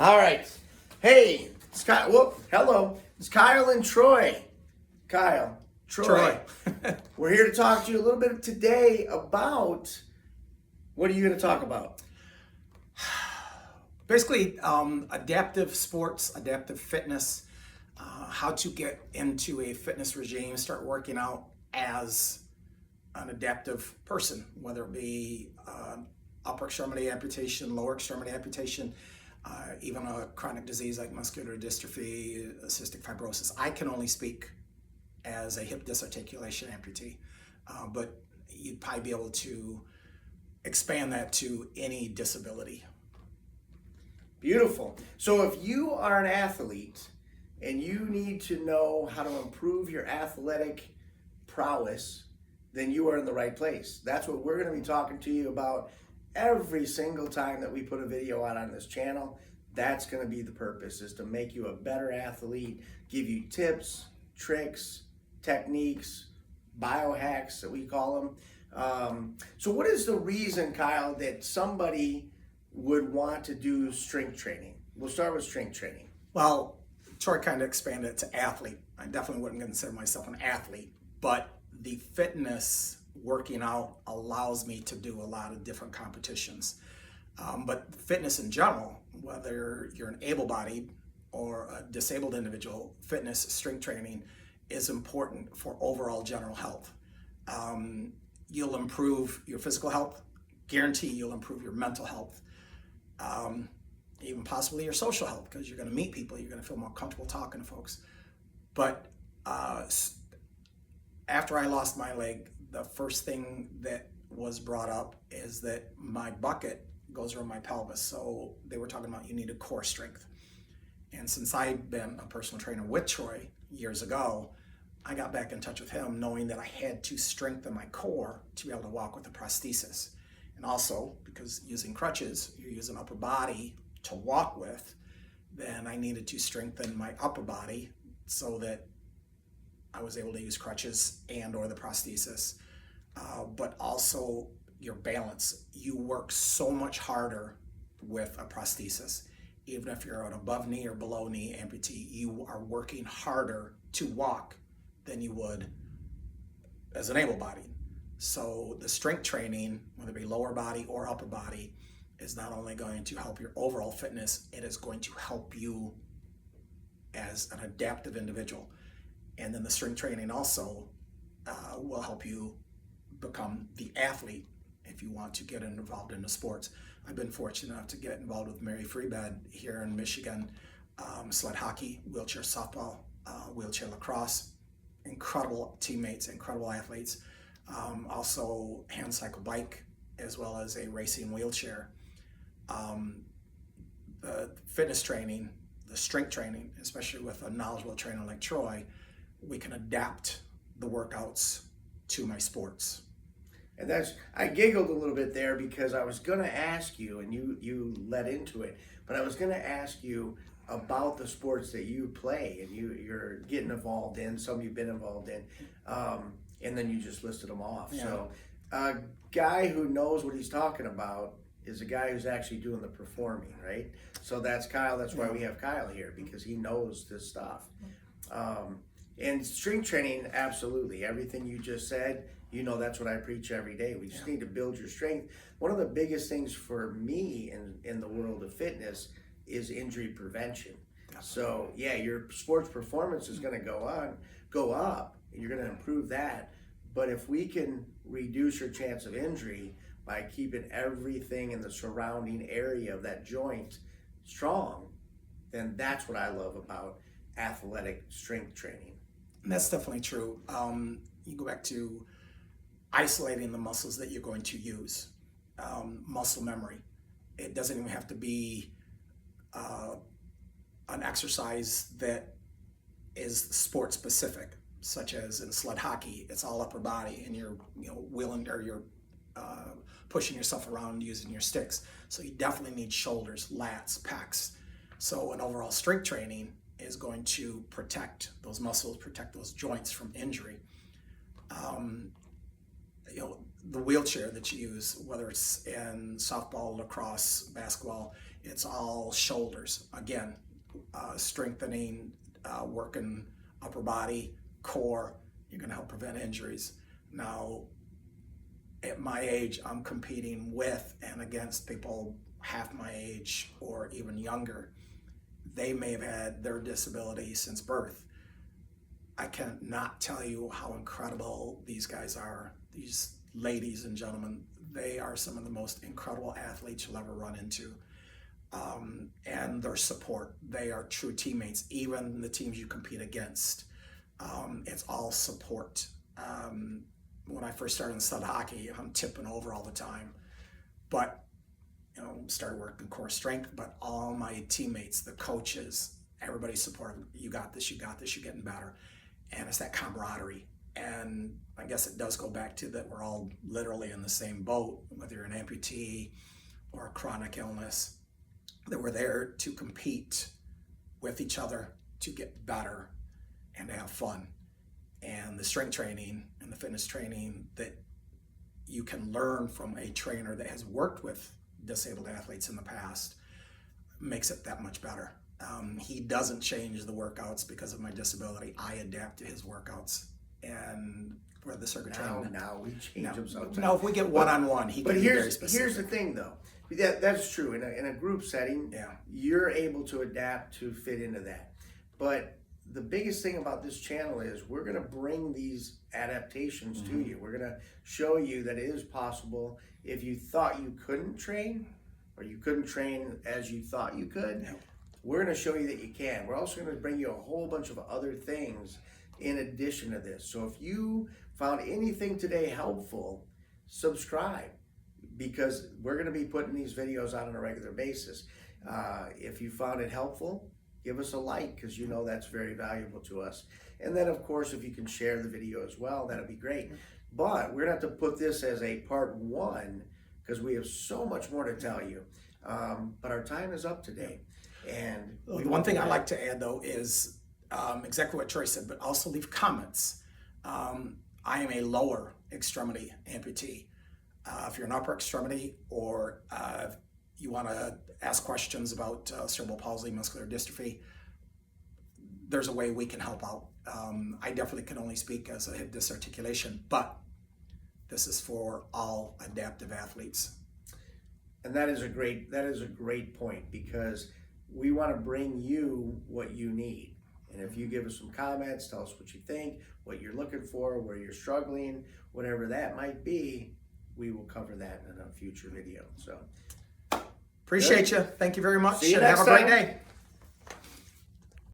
All right. Hey, it's Kyle. Whoop, hello. It's Kyle and Troy. Kyle, Troy. We're here to talk to you a little bit today about, what are you going to talk about? Basically, adaptive sports, adaptive fitness, how to get into a fitness regime, start working out as an adaptive person, whether it be upper extremity amputation, lower extremity amputation, even a chronic disease like muscular dystrophy, cystic fibrosis. I can only speak as a hip disarticulation amputee, but you'd probably be able to expand that to any disability. Beautiful. So if you are an athlete and you need to know how to improve your athletic prowess, then you are in the right place. That's what we're going to be talking to you about every single time that we put a video out on this channel. That's going to be the purpose, is to make you a better athlete, give you tips, tricks, techniques, biohacks that we call them. So what is the reason, Kyle, that somebody would want to do strength training? We'll start with strength training. Well, Troy kind of expanded it to athlete. I definitely wouldn't consider myself an athlete, but the fitness working out allows me to do a lot of different competitions. But fitness in general, whether you're an able-bodied or a disabled individual, fitness, strength training is important for overall general health. You'll improve your physical health, guarantee you'll improve your mental health, even possibly your social health, because you're going to meet people, you're going to feel more comfortable talking to folks. But after I lost my leg, the first thing that was brought up is that my bucket goes around my pelvis. So they were talking about you need a core strength. And since I'd been a personal trainer with Troy years ago, I got back in touch with him knowing that I had to strengthen my core to be able to walk with a prosthesis. And also, because using crutches, you're using upper body to walk with, then I needed to strengthen my upper body so that I was able to use crutches and or the prosthesis. But also your balance. You work so much harder with a prosthesis. Even if you're an above knee or below knee amputee, you are working harder to walk than you would as an able-bodied. So the strength training, whether it be lower body or upper body, is not only going to help your overall fitness, it is going to help you as an adaptive individual. And then the strength training also will help you become the athlete if you want to get involved in the sports. I've been fortunate enough to get involved with Mary Freebed here in Michigan, sled hockey, wheelchair softball, wheelchair lacrosse, incredible teammates, incredible athletes. Also hand cycle bike, as well as a racing wheelchair. The fitness training, the strength training, especially with a knowledgeable trainer like Troy, we can adapt the workouts to my sports. And I giggled a little bit there because I was going to ask you, and you led into it, but I was going to ask you about the sports that you play and you're getting involved in, some you've been involved in, and then you just listed them off. Yeah. So a guy who knows what he's talking about is a guy who's actually doing the performing, right? So that's Kyle. That's why we have Kyle here, because he knows this stuff. And strength training, absolutely. Everything you just said, that's what I preach every day. We just need to build your strength. One of the biggest things for me in the world of fitness is injury prevention. So your sports performance is going to go up, and you're going to improve that. But if we can reduce your chance of injury by keeping everything in the surrounding area of that joint strong, then that's what I love about athletic strength training. And that's definitely true. You go back to isolating the muscles that you're going to use. Muscle memory. It doesn't even have to be an exercise that is sport specific, such as in sled hockey, it's all upper body, and you're wheeling, or you're pushing yourself around using your sticks. So you definitely need shoulders, lats, pecs. So an overall strength training is going to protect those muscles, protect those joints from injury. The wheelchair that you use, whether it's in softball, lacrosse, basketball, It's all shoulders. Again, strengthening, working upper body, core. You're going to help prevent injuries. Now, at my age, I'm competing with and against people half my age or even younger. They may have had their disability since birth. I cannot tell you how incredible these guys are. These ladies and gentlemen, they are some of the most incredible athletes you'll ever run into. And their support, they are true teammates, even the teams you compete against. It's all support. When I first started in sled hockey, I'm tipping over all the time, but started working core strength. But all my teammates, the coaches, everybody supported. You got this. You got this. You're getting better, and it's that camaraderie. And I guess it does go back to that we're all literally in the same boat, whether you're an amputee or a chronic illness. That we're there to compete with each other, to get better, and to have fun. And the strength training and the fitness training that you can learn from a trainer that has worked with disabled athletes in the past makes it that much better. He doesn't change the workouts because of my disability. I adapt to his workouts. And for the circuit training. Now we change them sometimes. No, if we get one-on-one, he can be very specific. Here's the thing, though. That's true. In a group setting, you're able to adapt to fit into that. But the biggest thing about this channel is we're going to bring these adaptations to you. We're going to show you that it is possible. If you thought you couldn't train, or you couldn't train as you thought you could, we're going to show you that you can. We're also going to bring you a whole bunch of other things in addition to this. So if you found anything today helpful, subscribe, because we're going to be putting these videos out on a regular basis. If you found it helpful, give us a like, because that's very valuable to us. And then, of course, if you can share the video as well, that'd be great. But we're going to have to put this as a part 1, because we have so much more to tell you. But our time is up today. And the one thing I'd like to add, though, is exactly what Troy said, but also leave comments. I am a lower extremity amputee. If you're an upper extremity, or you want to ask questions about cerebral palsy, muscular dystrophy, there's a way we can help out. I definitely can only speak as a hip disarticulation, but this is for all adaptive athletes. And that is a great point, because we want to bring you what you need. And if you give us some comments, tell us what you think, what you're looking for, where you're struggling, whatever that might be, we will cover that in a future video. So appreciate you. Thank you very much. See you and next have a great time. day.